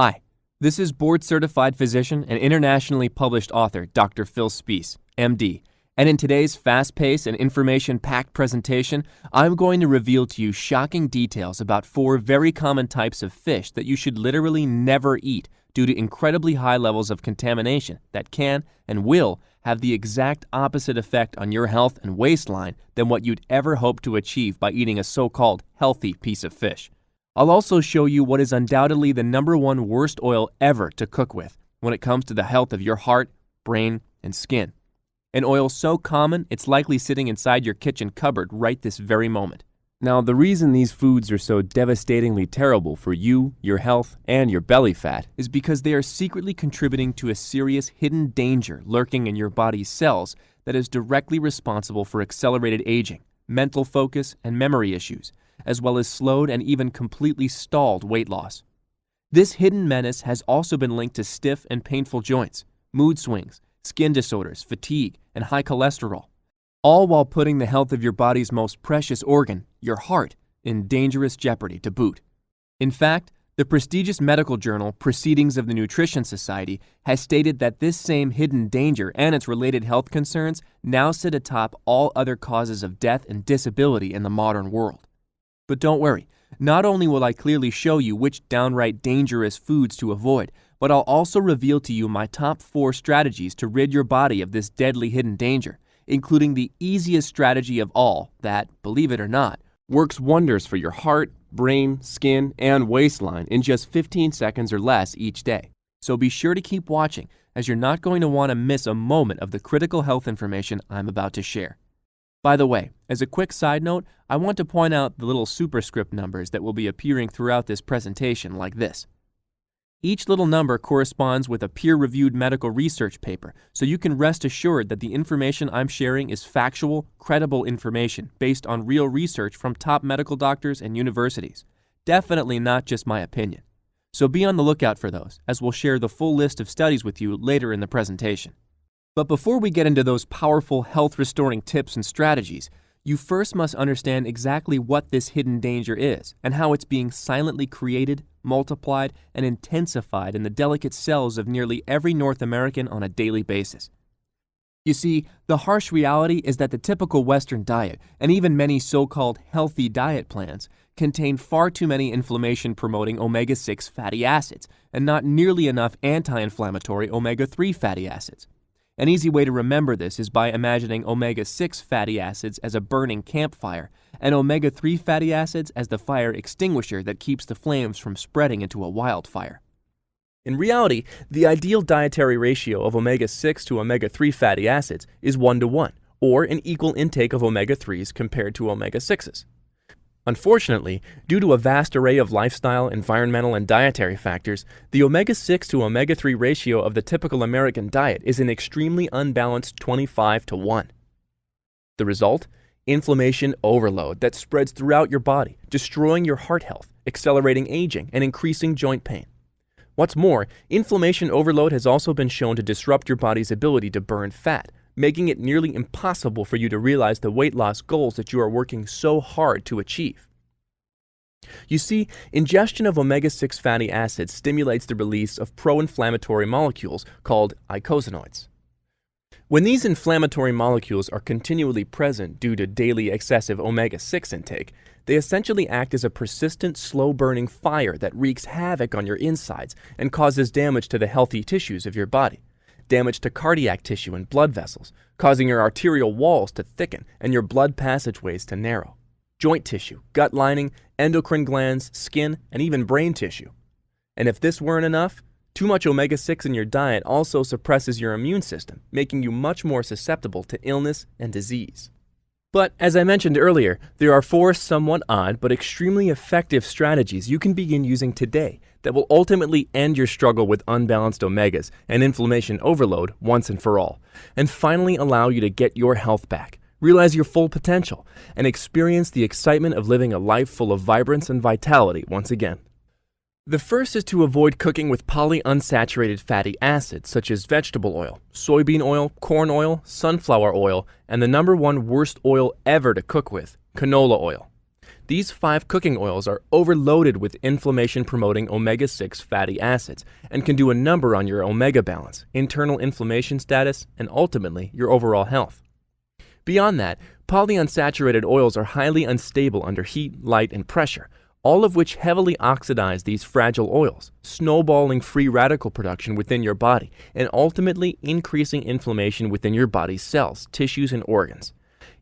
Hi, this is board-certified physician and internationally published author Dr. Phil Spiess, MD, and in today's fast-paced and information-packed presentation, I'm going to reveal to you shocking details about 4 very common types of fish that you should literally never eat due to incredibly high levels of contamination that can and will have the exact opposite effect on your health and waistline than what you'd ever hope to achieve by eating a so-called healthy piece of fish. I'll also show you what is undoubtedly the #1 worst oil ever to cook with when it comes to the health of your heart, brain, and skin. An oil so common it's likely sitting inside your kitchen cupboard right this very moment. Now, the reason these foods are so devastatingly terrible for you, your health, and your belly fat is because they are secretly contributing to a serious hidden danger lurking in your body's cells that is directly responsible for accelerated aging, mental focus, and memory issues, as well as slowed and even completely stalled weight loss. This hidden menace has also been linked to stiff and painful joints, mood swings, skin disorders, fatigue, and high cholesterol, all while putting the health of your body's most precious organ, your heart, in dangerous jeopardy to boot. In fact, the prestigious medical journal Proceedings of the Nutrition Society has stated that this same hidden danger and its related health concerns now sit atop all other causes of death and disability in the modern world. But don't worry, not only will I clearly show you which downright dangerous foods to avoid, but I'll also reveal to you my top 4 strategies to rid your body of this deadly hidden danger, including the easiest strategy of all that, believe it or not, works wonders for your heart, brain, skin, and waistline in just 15 seconds or less each day. So be sure to keep watching, as you're not going to want to miss a moment of the critical health information I'm about to share. By the way, as a quick side note, I want to point out the little superscript numbers that will be appearing throughout this presentation like this. Each little number corresponds with a peer-reviewed medical research paper, so you can rest assured that the information I'm sharing is factual, credible information based on real research from top medical doctors and universities. Definitely not just my opinion. So be on the lookout for those, as we'll share the full list of studies with you later in the presentation. But before we get into those powerful health-restoring tips and strategies, you first must understand exactly what this hidden danger is and how it's being silently created, multiplied, and intensified in the delicate cells of nearly every North American on a daily basis. You see, the harsh reality is that the typical Western diet, and even many so-called healthy diet plans, contain far too many inflammation-promoting omega-6 fatty acids and not nearly enough anti-inflammatory omega-3 fatty acids. An easy way to remember this is by imagining omega-6 fatty acids as a burning campfire and omega-3 fatty acids as the fire extinguisher that keeps the flames from spreading into a wildfire. In reality, the ideal dietary ratio of omega-6 to omega-3 fatty acids is 1:1, or an equal intake of omega-3s compared to omega-6s. Unfortunately, due to a vast array of lifestyle, environmental, and dietary factors, the omega-6 to omega-3 ratio of the typical American diet is an extremely unbalanced 25:1. The result? Inflammation overload that spreads throughout your body, destroying your heart health, accelerating aging, and increasing joint pain. What's more, inflammation overload has also been shown to disrupt your body's ability to burn fat, making it nearly impossible for you to realize the weight loss goals that you are working so hard to achieve. You see, ingestion of omega-6 fatty acids stimulates the release of pro-inflammatory molecules called eicosanoids. When these inflammatory molecules are continually present due to daily excessive omega-6 intake, they essentially act as a persistent, slow-burning fire that wreaks havoc on your insides and causes damage to the healthy tissues of your body. Damage to cardiac tissue and blood vessels, causing your arterial walls to thicken and your blood passageways to narrow. Joint tissue, gut lining, endocrine glands, skin, and even brain tissue. And if this weren't enough, too much omega-6 in your diet also suppresses your immune system, making you much more susceptible to illness and disease. But as I mentioned earlier, there are 4 somewhat odd but extremely effective strategies you can begin using today that will ultimately end your struggle with unbalanced omegas and inflammation overload once and for all, and finally allow you to get your health back, realize your full potential, and experience the excitement of living a life full of vibrance and vitality once again. The first is to avoid cooking with polyunsaturated fatty acids such as vegetable oil, soybean oil, corn oil, sunflower oil, and the #1 worst oil ever to cook with, canola oil. These 5 cooking oils are overloaded with inflammation-promoting omega-6 fatty acids and can do a number on your omega balance, internal inflammation status, and ultimately your overall health. Beyond that, polyunsaturated oils are highly unstable under heat, light, and pressure, all of which heavily oxidize these fragile oils, snowballing free radical production within your body and ultimately increasing inflammation within your body's cells, tissues, and organs.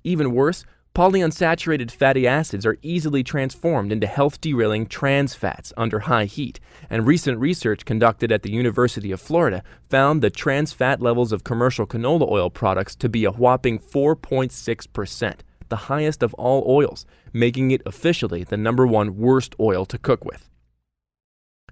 Even worse, polyunsaturated fatty acids are easily transformed into health-derailing trans fats under high heat, and recent research conducted at the University of Florida found the trans fat levels of commercial canola oil products to be a whopping 4.6%, the highest of all oils, making it officially the #1 worst oil to cook with.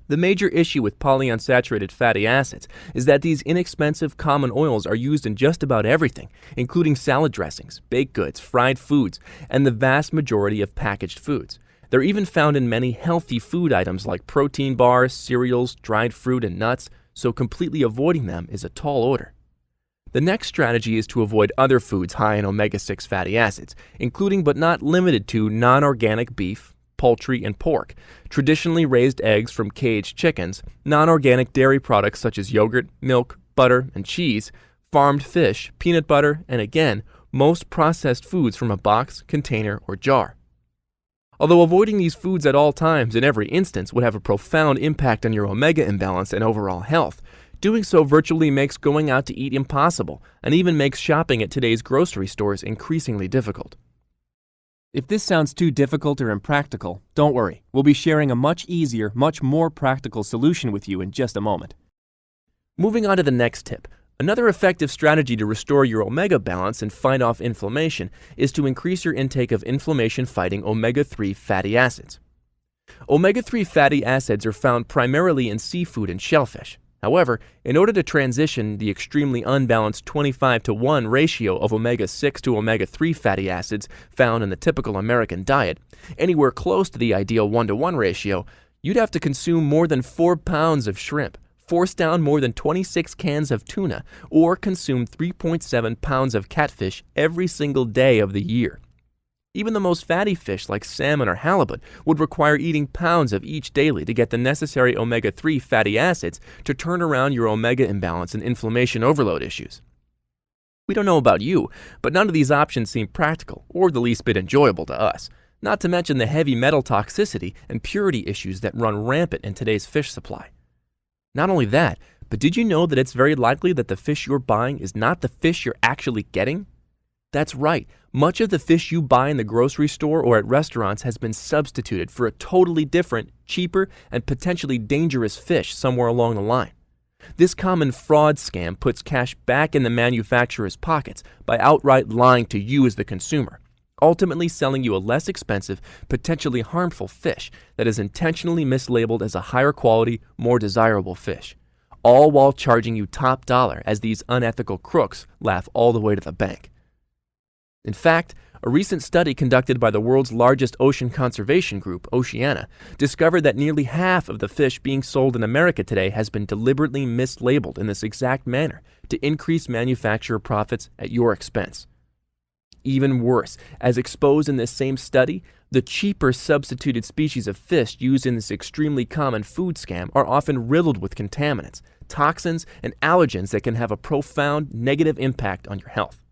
The major issue with polyunsaturated fatty acids is that these inexpensive common oils are used in just about everything, including salad dressings, baked goods, fried foods, and the vast majority of packaged foods. They're even found in many healthy food items like protein bars, cereals, dried fruit, and nuts, so completely avoiding them is a tall order. The next strategy is to avoid other foods high in omega-6 fatty acids, including but not limited to non-organic beef, poultry, and pork, traditionally raised eggs from caged chickens, non-organic dairy products such as yogurt, milk, butter, and cheese, farmed fish, peanut butter, and again, most processed foods from a box, container, or jar. Although avoiding these foods at all times in every instance would have a profound impact on your omega imbalance and overall health, doing so virtually makes going out to eat impossible and even makes shopping at today's grocery stores increasingly difficult. If this sounds too difficult or impractical, don't worry. We'll be sharing a much easier, much more practical solution with you in just a moment. Moving on to the next tip. Another effective strategy to restore your omega balance and fight off inflammation is to increase your intake of inflammation-fighting omega-3 fatty acids. Omega-3 fatty acids are found primarily in seafood and shellfish. However, in order to transition the extremely unbalanced 25-to-1 ratio of omega-6 to omega-3 fatty acids found in the typical American diet, anywhere close to the ideal 1-to-1 ratio, you'd have to consume more than 4 pounds of shrimp, force down more than 26 cans of tuna, or consume 3.7 pounds of catfish every single day of the year. Even the most fatty fish like salmon or halibut would require eating pounds of each daily to get the necessary omega-3 fatty acids to turn around your omega imbalance and inflammation overload issues. We don't know about you, but none of these options seem practical or the least bit enjoyable to us, not to mention the heavy metal toxicity and purity issues that run rampant in today's fish supply. Not only that, but did you know that it's very likely that the fish you're buying is not the fish you're actually getting? That's right. Much of the fish you buy in the grocery store or at restaurants has been substituted for a totally different, cheaper, and potentially dangerous fish somewhere along the line. This common fraud scam puts cash back in the manufacturer's pockets by outright lying to you as the consumer, ultimately selling you a less expensive, potentially harmful fish that is intentionally mislabeled as a higher quality, more desirable fish, all while charging you top dollar as these unethical crooks laugh all the way to the bank. In fact, a recent study conducted by the world's largest ocean conservation group, Oceana, discovered that nearly half of the fish being sold in America today has been deliberately mislabeled in this exact manner to increase manufacturer profits at your expense. Even worse, as exposed in this same study, the cheaper substituted species of fish used in this extremely common food scam are often riddled with contaminants, toxins, and allergens that can have a profound negative impact on your health.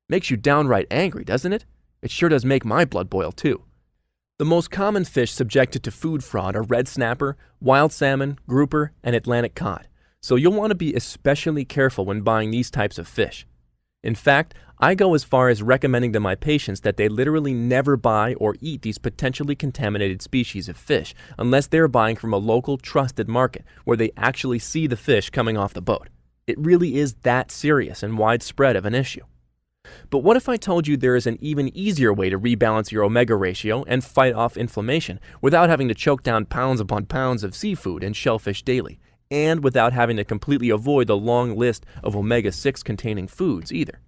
Makes you downright angry, doesn't it? It sure does make my blood boil too. The most common fish subjected to food fraud are red snapper, wild salmon, grouper, and Atlantic cod, so you'll want to be especially careful when buying these types of fish. In fact, I go as far as recommending to my patients that they literally never buy or eat these potentially contaminated species of fish unless they're buying from a local trusted market where they actually see the fish coming off the boat. It really is that serious and widespread of an issue. But what if I told you there is an even easier way to rebalance your omega ratio and fight off inflammation without having to choke down pounds upon pounds of seafood and shellfish daily, and without having to completely avoid the long list of omega-6 containing foods either?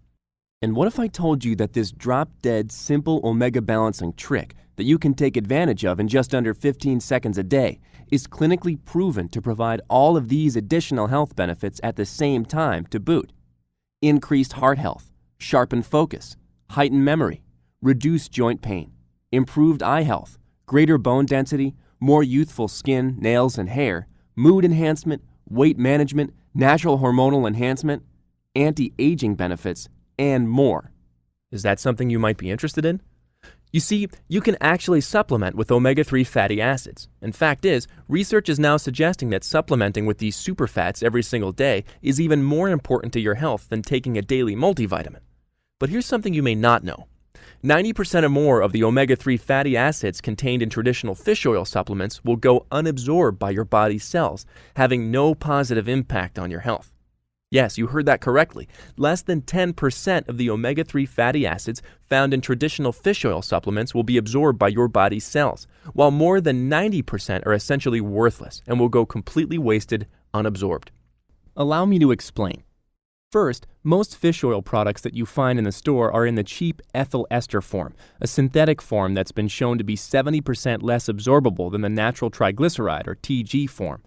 And what if I told you that this drop-dead simple omega balancing trick that you can take advantage of in just under 15 seconds a day is clinically proven to provide all of these additional health benefits at the same time to boot? Increased heart health, sharpened focus, heightened memory, reduced joint pain, improved eye health, greater bone density, more youthful skin, nails, and hair, mood enhancement, weight management, natural hormonal enhancement, anti-aging benefits, and more. Is that something you might be interested in? You see, you can actually supplement with omega-3 fatty acids. And fact is, research is now suggesting that supplementing with these superfats every single day is even more important to your health than taking a daily multivitamin. But here's something you may not know. 90% or more of the omega-3 fatty acids contained in traditional fish oil supplements will go unabsorbed by your body's cells, having no positive impact on your health. Yes, you heard that correctly. Less than 10% of the omega-3 fatty acids found in traditional fish oil supplements will be absorbed by your body's cells, while more than 90% are essentially worthless and will go completely wasted unabsorbed. Allow me to explain. First, most fish oil products that you find in the store are in the cheap ethyl ester form, a synthetic form that's been shown to be 70% less absorbable than the natural triglyceride or TG form.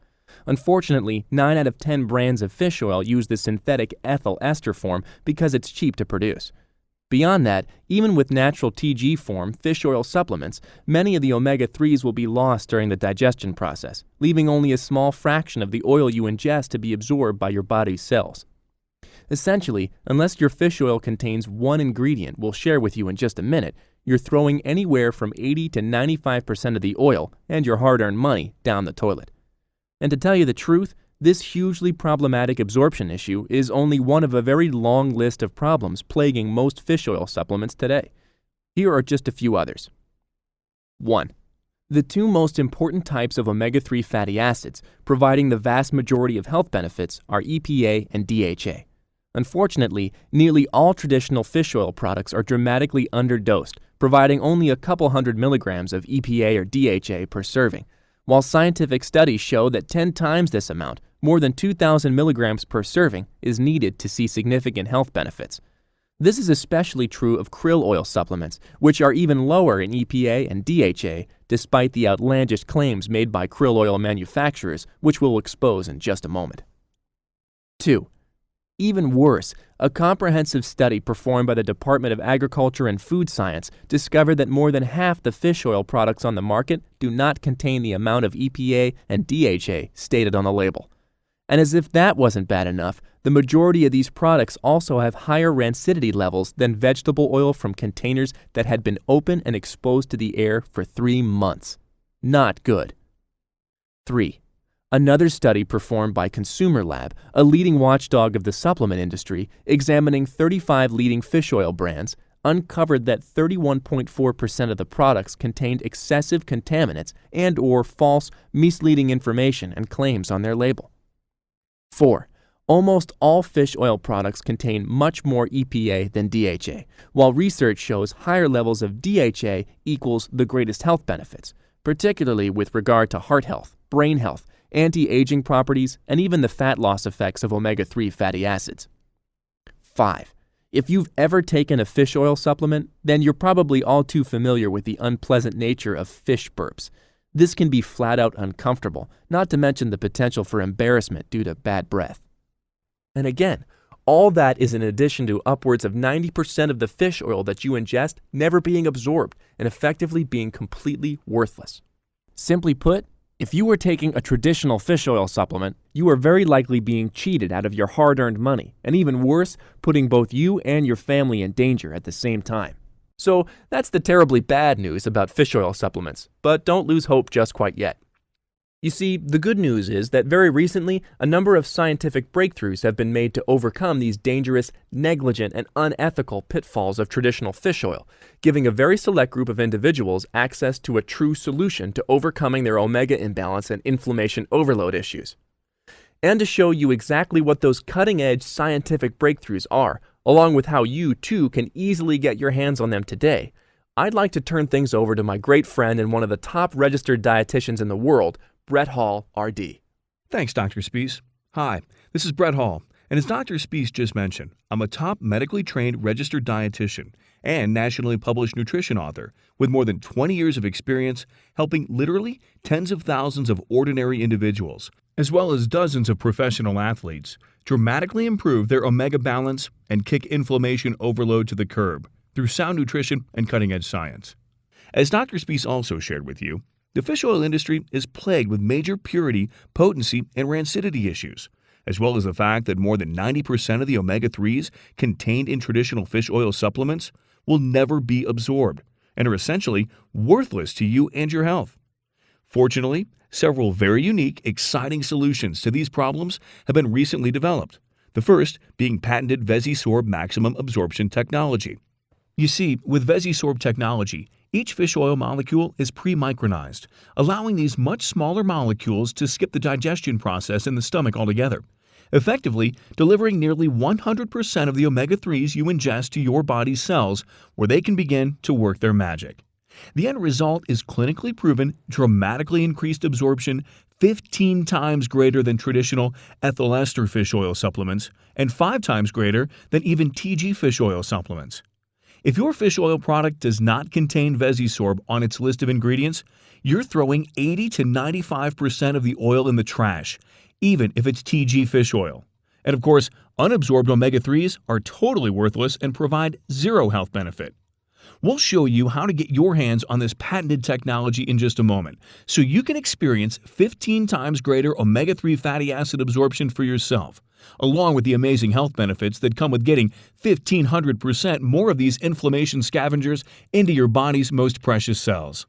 Unfortunately, 9 out of 10 brands of fish oil use the synthetic ethyl ester form because it's cheap to produce. Beyond that, even with natural TG form fish oil supplements, many of the omega-3s will be lost during the digestion process, leaving only a small fraction of the oil you ingest to be absorbed by your body's cells. Essentially, unless your fish oil contains one ingredient we'll share with you in just a minute, you're throwing anywhere from 80 to 95% of the oil and your hard-earned money down the toilet. And to tell you the truth, this hugely problematic absorption issue is only one of a very long list of problems plaguing most fish oil supplements today. Here are just a few others. 1. The two most important types of omega-3 fatty acids, providing the vast majority of health benefits, are EPA and DHA. Unfortunately, nearly all traditional fish oil products are dramatically underdosed, providing only a couple hundred milligrams of EPA or DHA per serving, while scientific studies show that 10 times this amount, more than 2,000 milligrams per serving, is needed to see significant health benefits. This is especially true of krill oil supplements, which are even lower in EPA and DHA, despite the outlandish claims made by krill oil manufacturers, which we'll expose in just a moment. 2. Even worse, a comprehensive study performed by the Department of Agriculture and Food Science discovered that more than half the fish oil products on the market do not contain the amount of EPA and DHA stated on the label. And as if that wasn't bad enough, the majority of these products also have higher rancidity levels than vegetable oil from containers that had been open and exposed to the air for 3 months. Not good. 3. Another study performed by Consumer Lab, a leading watchdog of the supplement industry, examining 35 leading fish oil brands, uncovered that 31.4% of the products contained excessive contaminants and/or false, misleading information and claims on their label. 4. Almost all fish oil products contain much more EPA than DHA, while research shows higher levels of DHA equals the greatest health benefits, particularly with regard to heart health, brain health, anti-aging properties, and even the fat loss effects of omega-3 fatty acids. 5. If you've ever taken a fish oil supplement, then you're probably all too familiar with the unpleasant nature of fish burps. This can be flat out uncomfortable, not to mention the potential for embarrassment due to bad breath. And again, all that is in addition to upwards of 90% of the fish oil that you ingest never being absorbed and effectively being completely worthless. Simply put, if you were taking a traditional fish oil supplement, you are very likely being cheated out of your hard-earned money, and even worse, putting both you and your family in danger at the same time. So that's the terribly bad news about fish oil supplements, but don't lose hope just quite yet. You see, the good news is that very recently, a number of scientific breakthroughs have been made to overcome these dangerous, negligent, and unethical pitfalls of traditional fish oil, giving a very select group of individuals access to a true solution to overcoming their omega imbalance and inflammation overload issues. And to show you exactly what those cutting-edge scientific breakthroughs are, along with how you, too, can easily get your hands on them today, I'd like to turn things over to my great friend and one of the top registered dietitians in the world, Brett Hall, RD. Thanks, Dr. Spees. Hi, this is Brett Hall, and as Dr. Spees just mentioned, I'm a top medically trained registered dietitian and nationally published nutrition author with more than 20 years of experience helping literally tens of thousands of ordinary individuals, as well as dozens of professional athletes, dramatically improve their omega balance and kick inflammation overload to the curb through sound nutrition and cutting-edge science. As Dr. Spees also shared with you, the fish oil industry is plagued with major purity, potency, and rancidity issues, as well as the fact that more than 90% of the omega-3s contained in traditional fish oil supplements will never be absorbed and are essentially worthless to you and your health. Fortunately, several very unique, exciting solutions to these problems have been recently developed, the first being patented VesiSorb maximum absorption technology. You see, with VesiSorb technology, each fish oil molecule is pre-micronized, allowing these much smaller molecules to skip the digestion process in the stomach altogether, effectively delivering nearly 100% of the omega-3s you ingest to your body's cells where they can begin to work their magic. The end result is clinically proven, dramatically increased absorption, 15 times greater than traditional ethyl ester fish oil supplements, and 5 times greater than even TG fish oil supplements. If your fish oil product does not contain VesiSorb on its list of ingredients, you're throwing 80 to 95% of the oil in the trash, even if it's TG fish oil. And of course, unabsorbed omega-3s are totally worthless and provide zero health benefit. We'll show you how to get your hands on this patented technology in just a moment, so you can experience 15 times greater omega-3 fatty acid absorption for yourself, along with the amazing health benefits that come with getting 1,500% more of these inflammation scavengers into your body's most precious cells.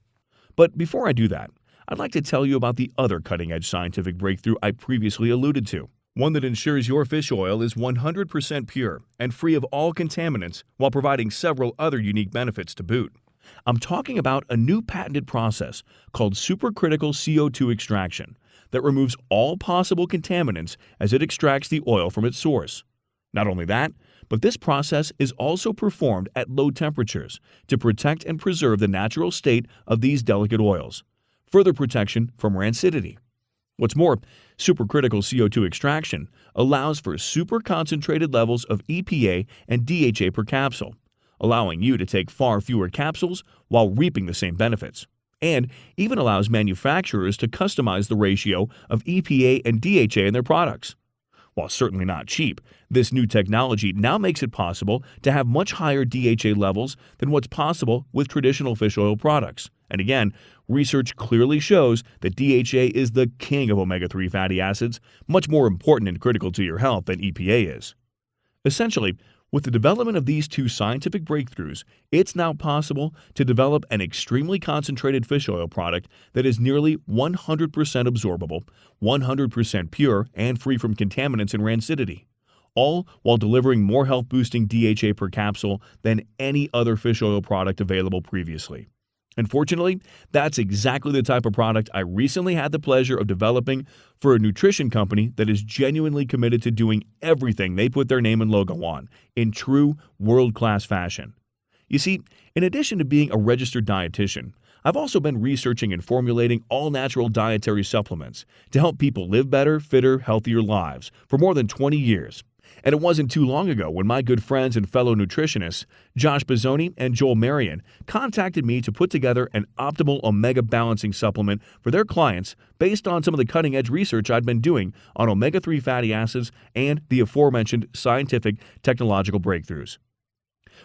But before I do that, I'd like to tell you about the other cutting-edge scientific breakthrough I previously alluded to. One that ensures your fish oil is 100% pure and free of all contaminants while providing several other unique benefits to boot. I'm talking about a new patented process called supercritical CO2 extraction that removes all possible contaminants as it extracts the oil from its source. Not only that, but this process is also performed at low temperatures to protect and preserve the natural state of these delicate oils. Further protection from rancidity. What's more, supercritical CO2 extraction allows for super concentrated levels of EPA and DHA per capsule, allowing you to take far fewer capsules while reaping the same benefits, and even allows manufacturers to customize the ratio of EPA and DHA in their products. While certainly not cheap, this new technology now makes it possible to have much higher DHA levels than what's possible with traditional fish oil products. And again, research clearly shows that DHA is the king of omega-3 fatty acids, much more important and critical to your health than EPA is. Essentially, with the development of these two scientific breakthroughs, it's now possible to develop an extremely concentrated fish oil product that is nearly 100% absorbable, 100% pure, and free from contaminants and rancidity, all while delivering more health-boosting DHA per capsule than any other fish oil product available previously. Unfortunately, that's exactly the type of product I recently had the pleasure of developing for a nutrition company that is genuinely committed to doing everything they put their name and logo on in true world-class fashion. You see, in addition to being a registered dietitian, I've also been researching and formulating all-natural dietary supplements to help people live better, fitter, healthier lives for more than 20 years. And it wasn't too long ago when my good friends and fellow nutritionists, Josh Bizzoni and Joel Marion, contacted me to put together an optimal omega balancing supplement for their clients based on some of the cutting-edge research I'd been doing on omega-3 fatty acids and the aforementioned scientific technological breakthroughs.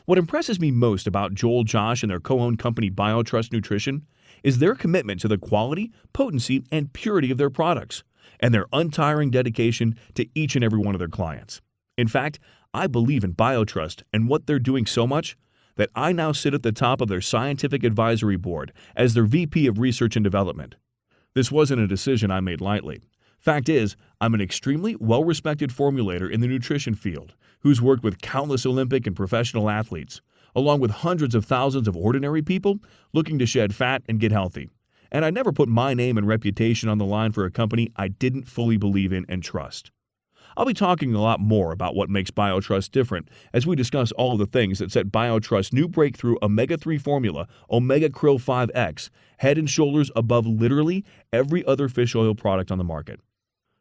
What impresses me most about Joel, Josh, and their co-owned company BioTrust Nutrition is their commitment to the quality, potency, and purity of their products, and their untiring dedication to each and every one of their clients. In fact, I believe in BioTrust and what they're doing so much that I now sit at the top of their scientific advisory board as their VP of Research and Development. This wasn't a decision I made lightly. Fact is, I'm an extremely well-respected formulator in the nutrition field who's worked with countless Olympic and professional athletes, along with hundreds of thousands of ordinary people looking to shed fat and get healthy. And I never put my name and reputation on the line for a company I didn't fully believe in and trust. I'll be talking a lot more about what makes BioTrust different as we discuss all of the things that set BioTrust's new breakthrough omega-3 formula, OK5X, head and shoulders above literally every other fish oil product on the market.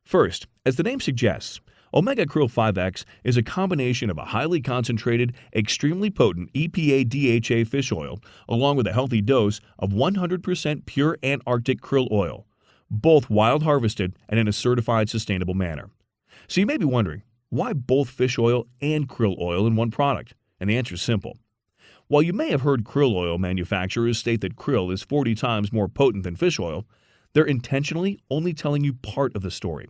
First, as the name suggests, OK5X is a combination of a highly concentrated, extremely potent EPA-DHA fish oil along with a healthy dose of 100% pure Antarctic krill oil, both wild harvested and in a certified sustainable manner. So you may be wondering, why both fish oil and krill oil in one product? And the answer is simple. While you may have heard krill oil manufacturers state that krill is 40 times more potent than fish oil, they're intentionally only telling you part of the story.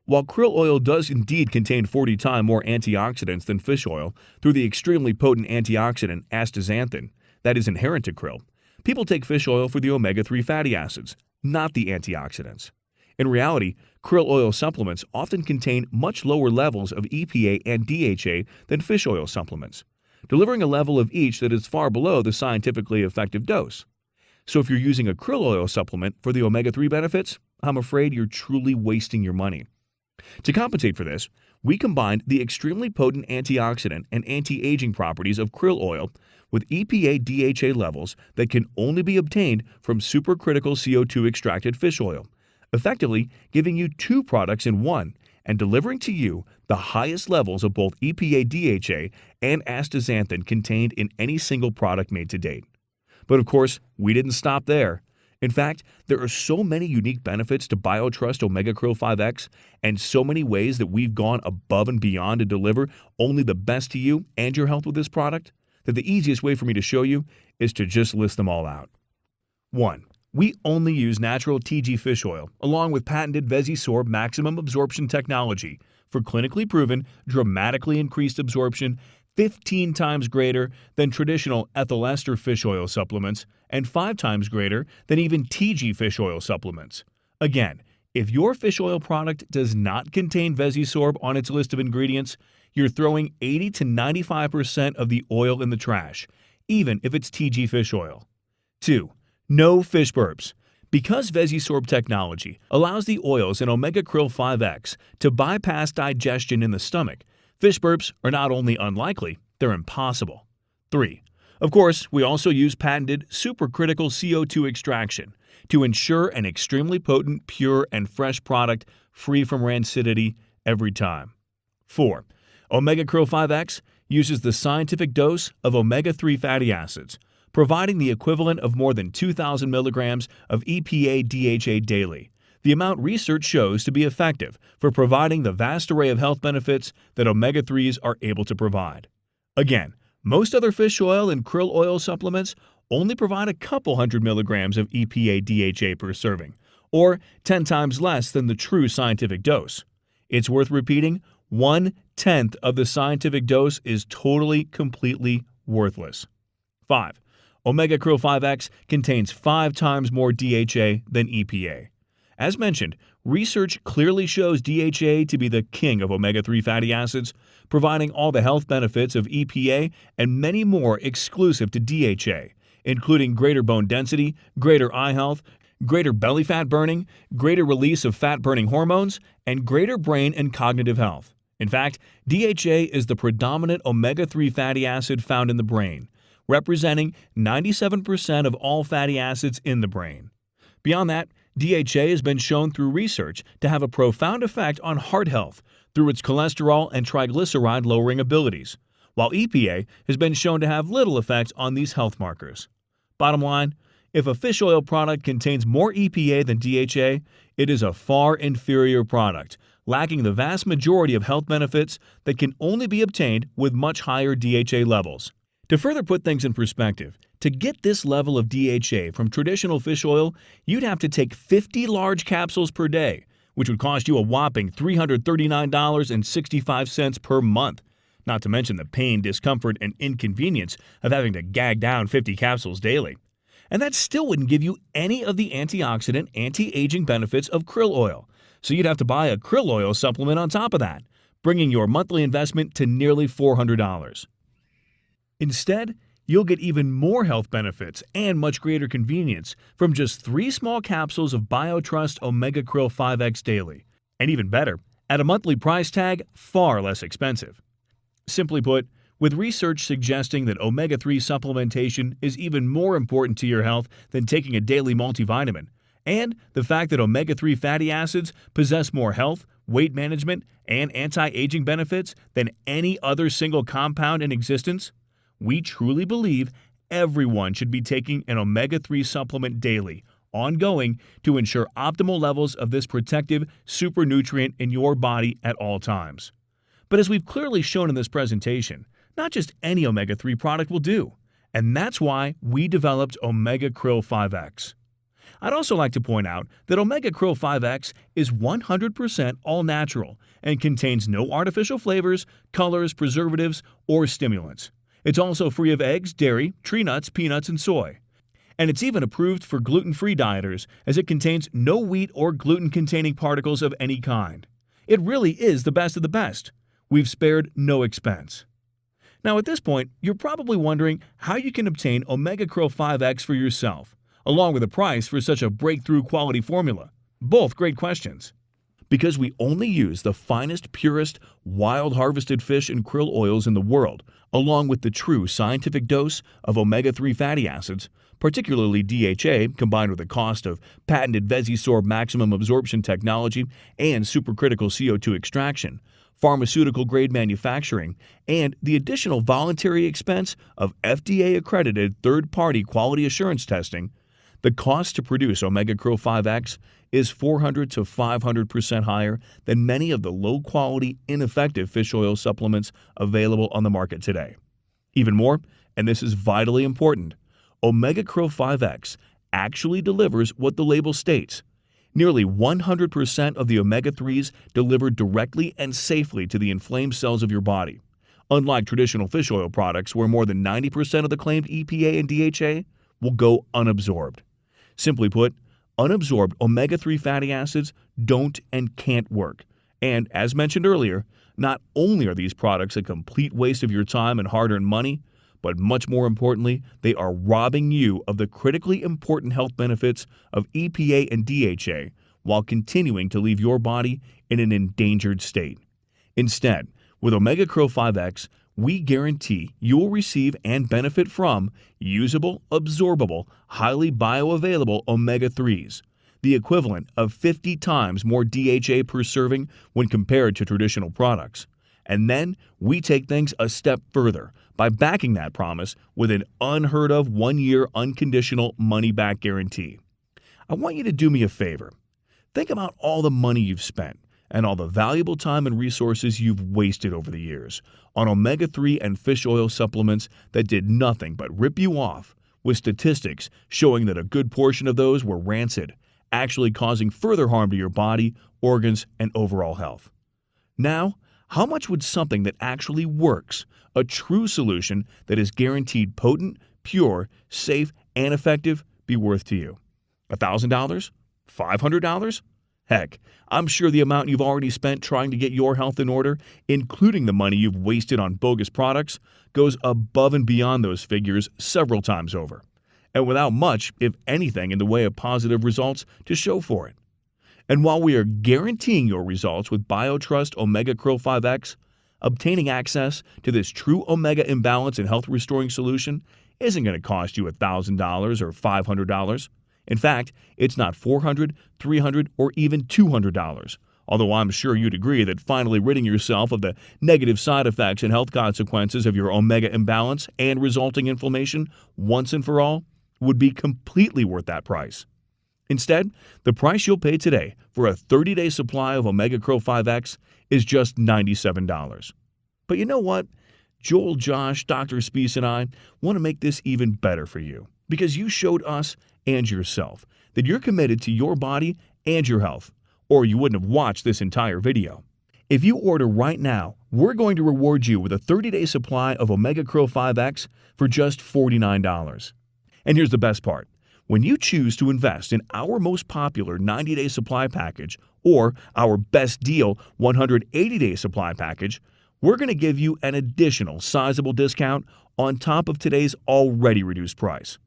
While krill oil does indeed contain 40 times more antioxidants than fish oil through the extremely potent antioxidant astaxanthin that is inherent to krill, people take fish oil for the omega-3 fatty acids, not the antioxidants. In reality, krill oil supplements often contain much lower levels of EPA and DHA than fish oil supplements, delivering a level of each that is far below the scientifically effective dose. So if you're using a krill oil supplement for the omega-3 benefits, I'm afraid you're truly wasting your money. To compensate for this, we combined the extremely potent antioxidant and anti-aging properties of krill oil with EPA-DHA levels that can only be obtained from supercritical CO2 extracted fish oil, effectively giving you two products in one and delivering to you the highest levels of both EPA-DHA and astaxanthin contained in any single product made to date. But of course, we didn't stop there. In fact, there are so many unique benefits to BioTrust Omega Krill 5X and so many ways that we've gone above and beyond to deliver only the best to you and your health with this product that the easiest way for me to show you is to just list them all out. 1. We only use natural TG fish oil along with patented VesiSorb maximum absorption technology for clinically proven, dramatically increased absorption 15 times greater than traditional ethyl ester fish oil supplements and 5 times greater than even TG fish oil supplements. Again, if your fish oil product does not contain VesiSorb on its list of ingredients, you're throwing 80 to 95% of the oil in the trash, even if it's TG fish oil. 2. No fish burps. Because VesiSorb technology allows the oils in Omega Krill 5X to bypass digestion in the stomach, fish burps are not only unlikely, they're impossible. 3. Of course, we also use patented supercritical CO2 extraction to ensure an extremely potent, pure, and fresh product free from rancidity every time. 4. Omega Krill 5X uses the scientific dose of omega-3 fatty acids, providing the equivalent of more than 2,000 milligrams of EPA-DHA daily, the amount research shows to be effective for providing the vast array of health benefits that omega-3s are able to provide. Again, most other fish oil and krill oil supplements only provide a couple hundred milligrams of EPA-DHA per serving, or 10 times less than the true scientific dose. It's worth repeating, 1/10 of the scientific dose is totally, completely worthless. 5. Omega Krill 5X contains 5 times more DHA than EPA. As mentioned, research clearly shows DHA to be the king of omega-3 fatty acids, providing all the health benefits of EPA and many more exclusive to DHA, including greater bone density, greater eye health, greater belly fat burning, greater release of fat-burning hormones, and greater brain and cognitive health. In fact, DHA is the predominant omega-3 fatty acid found in the brain, representing 97% of all fatty acids in the brain. Beyond that, DHA has been shown through research to have a profound effect on heart health through its cholesterol and triglyceride lowering abilities, while EPA has been shown to have little effect on these health markers. Bottom line, if a fish oil product contains more EPA than DHA, it is a far inferior product, lacking the vast majority of health benefits that can only be obtained with much higher DHA levels. To further put things in perspective, to get this level of DHA from traditional fish oil, you'd have to take 50 large capsules per day, which would cost you a whopping $339.65 per month, not to mention the pain, discomfort, and inconvenience of having to gag down 50 capsules daily. And that still wouldn't give you any of the antioxidant, anti-aging benefits of krill oil, so you'd have to buy a krill oil supplement on top of that, bringing your monthly investment to nearly $400. Instead, you'll get even more health benefits and much greater convenience from just 3 small capsules of BioTrust Omega Krill 5X daily, and even better, at a monthly price tag far less expensive. Simply put, with research suggesting that omega-3 supplementation is even more important to your health than taking a daily multivitamin, and the fact that omega-3 fatty acids possess more health, weight management, and anti-aging benefits than any other single compound in existence, we truly believe everyone should be taking an omega-3 supplement daily, ongoing, to ensure optimal levels of this protective super nutrient in your body at all times. But as we've clearly shown in this presentation, not just any omega-3 product will do, And that's why we developed Omega Krill 5X. I'd also like to point out that Omega Krill 5X is 100% all natural and contains no artificial flavors, colors, preservatives, or stimulants. It's also free of eggs, dairy, tree nuts, peanuts, and soy. And it's even approved for gluten-free dieters as it contains no wheat or gluten-containing particles of any kind. It really is the best of the best. We've spared no expense. Now at this point, you're probably wondering how you can obtain Omega Krill 5X for yourself, along with a price for such a breakthrough quality formula. Both great questions. Because we only use the finest, purest, wild harvested fish and krill oils in the world, along with the true scientific dose of omega-3 fatty acids, particularly DHA, combined with the cost of patented VSL maximum absorption technology and supercritical CO2 extraction, pharmaceutical-grade manufacturing, and the additional voluntary expense of FDA-accredited third-party quality assurance testing, the cost to produce Omega Krill 5X is 400 to 500% higher than many of the low-quality, ineffective fish oil supplements available on the market today. Even more, and this is vitally important, Omega Krill 5X actually delivers what the label states. Nearly 100% of the omega-3s delivered directly and safely to the inflamed cells of your body. Unlike traditional fish oil products where more than 90% of the claimed EPA and DHA will go unabsorbed. Simply put, unabsorbed omega-3 fatty acids don't and can't work. And as mentioned earlier, not only are these products a complete waste of your time and hard-earned money, but much more importantly, they are robbing you of the critically important health benefits of EPA and DHA while continuing to leave your body in an endangered state. Instead, with Omega Krill 5X, we guarantee you will receive and benefit from usable, absorbable, highly bioavailable omega-3s, the equivalent of 50 times more DHA per serving when compared to traditional products. And then we take things a step further by backing that promise with an unheard of 1-year unconditional money-back guarantee. I want you to do me a favor. Think about all the money you've spent and all the valuable time and resources you've wasted over the years on omega-3 and fish oil supplements that did nothing but rip you off, with statistics showing that a good portion of those were rancid, actually causing further harm to your body, organs, and overall health. Now, how much would something that actually works, a true solution that is guaranteed potent, pure, safe, and effective, be worth to you? $1,000? $500? Heck, I'm sure the amount you've already spent trying to get your health in order, including the money you've wasted on bogus products, goes above and beyond those figures several times over, and without much, if anything, in the way of positive results to show for it. And while we are guaranteeing your results with BioTrust Omega Krill 5X, obtaining access to this true omega imbalance and health restoring solution isn't going to cost you $1,000 or $500. In fact, it's not $400, $300, or even $200, although I'm sure you'd agree that finally ridding yourself of the negative side effects and health consequences of your omega imbalance and resulting inflammation once and for all would be completely worth that price. Instead, the price you'll pay today for a 30-day supply of Omega Krill 5X is just $97. But you know what? Joel, Josh, Dr. Spees, and I want to make this even better for you because you showed us and yourself that you're committed to your body and your health, or you wouldn't have watched this entire video. If you order right now, we're going to reward you with a 30-day supply of Omega Krill 5X for just $49. And here's the best part. When you choose to invest in our most popular 90-day supply package or our best deal 180-day supply package, we're going to give you an additional sizable discount on top of today's already reduced price.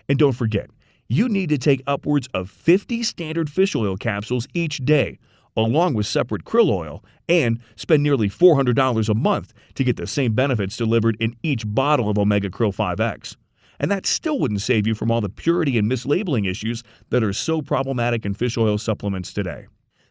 And don't forget, you need to take upwards of 50 standard fish oil capsules each day, along with separate krill oil, and spend nearly $400 a month to get the same benefits delivered in each bottle of Omega Krill 5X. And that still wouldn't save you from all the purity and mislabeling issues that are so problematic in fish oil supplements today.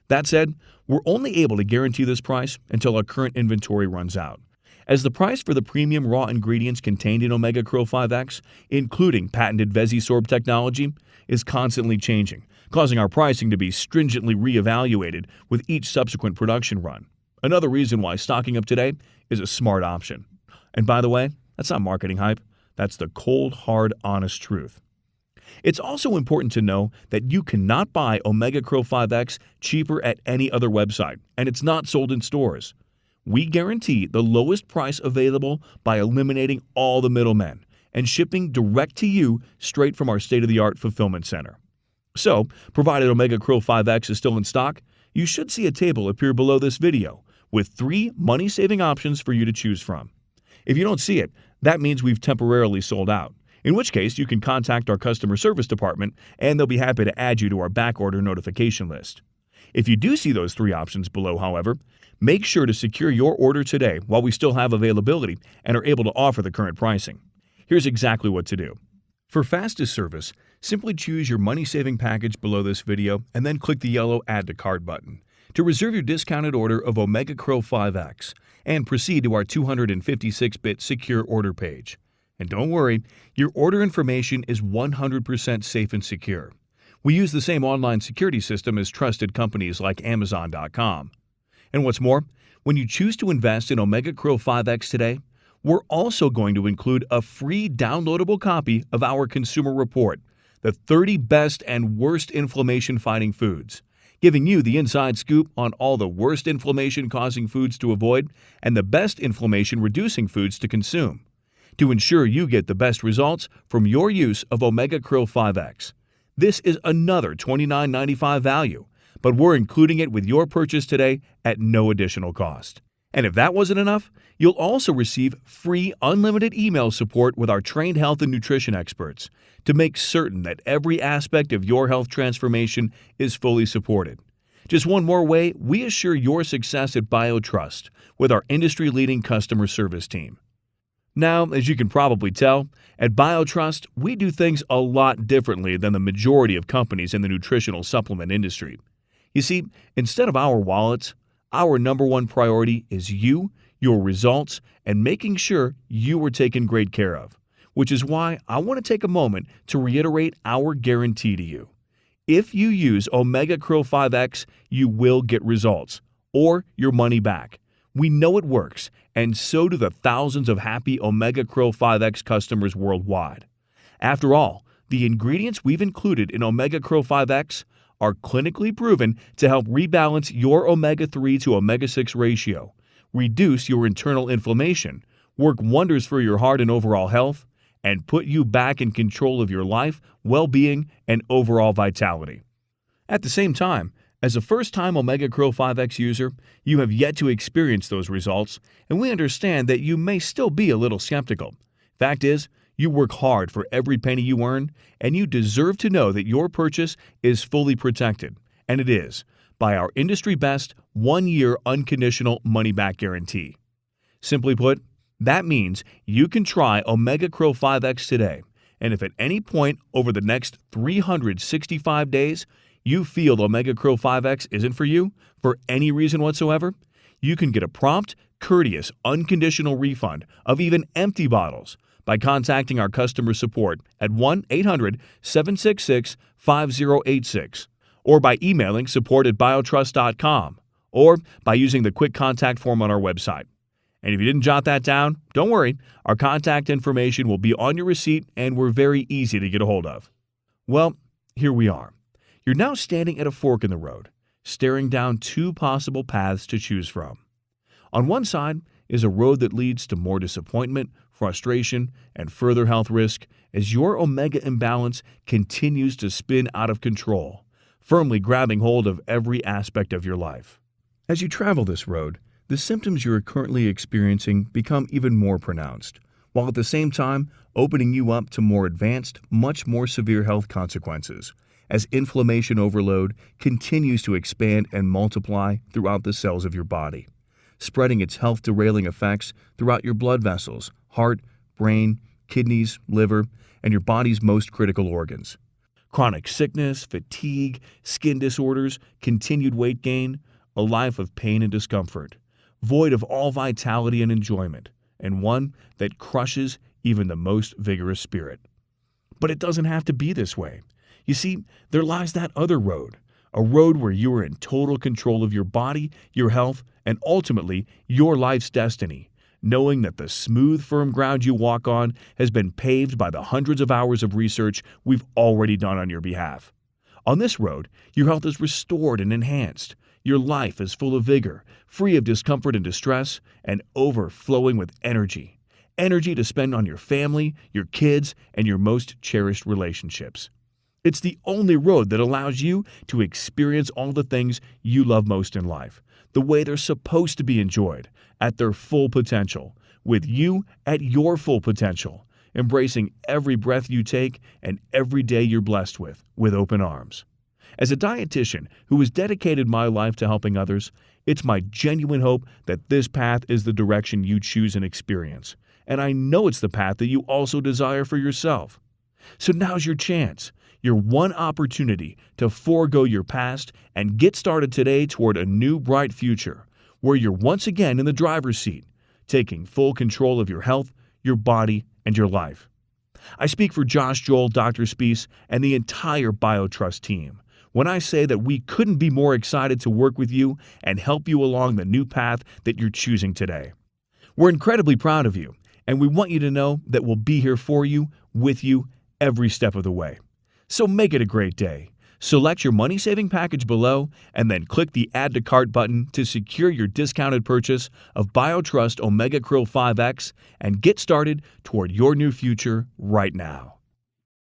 That said, we're only able to guarantee this price until our current inventory runs out, as the price for the premium raw ingredients contained in Omega Krill 5X, including patented VSL technology, is constantly changing, causing our pricing to be stringently reevaluated with each subsequent production run. Another reason why stocking up today is a smart option. And by the way, that's not marketing hype. That's the cold, hard, honest truth. It's also important to know that you cannot buy Omega Krill 5X cheaper at any other website, and it's not sold in stores. We guarantee the lowest price available by eliminating all the middlemen and shipping direct to you straight from our state-of-the-art fulfillment center. So, provided Omega Krill 5X is still in stock, you should see a table appear below this video with 3 money-saving options for you to choose from. If you don't see it, that means we've temporarily sold out, in which case you can contact our customer service department and they'll be happy to add you to our backorder notification list. If you do see those 3 options below, however, make sure to secure your order today while we still have availability and are able to offer the current pricing. Here's exactly what to do. For fastest service, simply choose your money-saving package below this video and then click the yellow Add to Cart button to reserve your discounted order of Omega Krill 5X and proceed to our 256-bit secure order page. And don't worry, your order information is 100% safe and secure. We use the same online security system as trusted companies like Amazon.com. And what's more, when you choose to invest in Omega Krill 5X today, we're also going to include a free downloadable copy of our consumer report, the 30 best and worst inflammation-fighting foods, giving you the inside scoop on all the worst inflammation-causing foods to avoid and the best inflammation-reducing foods to consume, to ensure you get the best results from your use of Omega Krill 5X. This is another $29.95 value, but we're including it with your purchase today at no additional cost. And if that wasn't enough, you'll also receive free unlimited email support with our trained health and nutrition experts to make certain that every aspect of your health transformation is fully supported. Just one more way we assure your success at BioTrust with our industry-leading customer service team. Now, as you can probably tell, at BioTrust, we do things a lot differently than the majority of companies in the nutritional supplement industry. You see, instead of our wallets, our number one priority is you, your results, and making sure you are taken great care of, which is why I want to take a moment to reiterate our guarantee to you. If you use Omega Krill 5X, you will get results, or your money back. We know it works, and so do the thousands of happy Omega Krill 5X customers worldwide. After all, the ingredients we've included in Omega Krill 5X are clinically proven to help rebalance your omega-3 to omega-6 ratio, reduce your internal inflammation, work wonders for your heart and overall health, and put you back in control of your life, well-being, and overall vitality. At the same time, as a first-time Omega Krill 5X user, you have yet to experience those results, and we understand that you may still be a little skeptical. Fact is, you work hard for every penny you earn, and you deserve to know that your purchase is fully protected, and it is, by our industry-best 1-year unconditional money-back guarantee. Simply put, that means you can try Omega Krill 5X today, and if at any point over the next 365 days you feel Omega Krill 5X isn't for you, for any reason whatsoever, you can get a prompt, courteous, unconditional refund of even empty bottles by contacting our customer support at 1-800-766-5086, or by emailing support@biotrust.com, or by using the quick contact form on our website. And if you didn't jot that down, don't worry, our contact information will be on your receipt and we're very easy to get a hold of. Well, here we are. You're now standing at a fork in the road, staring down 2 possible paths to choose from. On one side is a road that leads to more disappointment, frustration, and further health risk as your omega imbalance continues to spin out of control, firmly grabbing hold of every aspect of your life. As you travel this road, the symptoms you are currently experiencing become even more pronounced, while at the same time opening you up to more advanced, much more severe health consequences, as inflammation overload continues to expand and multiply throughout the cells of your body, spreading its health-derailing effects throughout your blood vessels, heart, brain, kidneys, liver, and your body's most critical organs. Chronic sickness, fatigue, skin disorders, continued weight gain, a life of pain and discomfort, void of all vitality and enjoyment, and one that crushes even the most vigorous spirit. But it doesn't have to be this way. You see, there lies that other road, a road where you are in total control of your body, your health, and ultimately your life's destiny, knowing that the smooth, firm ground you walk on has been paved by the hundreds of hours of research we've already done on your behalf. On this road, your health is restored and enhanced. Your life is full of vigor, free of discomfort and distress, and overflowing with energy. Energy to spend on your family, your kids, and your most cherished relationships. It's the only road that allows you to experience all the things you love most in life, the way they're supposed to be enjoyed, at their full potential, with you at your full potential, embracing every breath you take and every day you're blessed with open arms. As a dietitian who has dedicated my life to helping others, it's my genuine hope that this path is the direction you choose and experience, and I know it's the path that you also desire for yourself. So now's your chance, your one opportunity to forego your past and get started today toward a new bright future, where you're once again in the driver's seat, taking full control of your health, your body, and your life. I speak for Josh, Joel, Dr. Spees, and the entire BioTrust team when I say that we couldn't be more excited to work with you and help you along the new path that you're choosing today. We're incredibly proud of you, and we want you to know that we'll be here for you, with you, every step of the way. So make it a great day. Select your money-saving package below and then click the Add to Cart button to secure your discounted purchase of BioTrust Omega Krill 5X and get started toward your new future right now.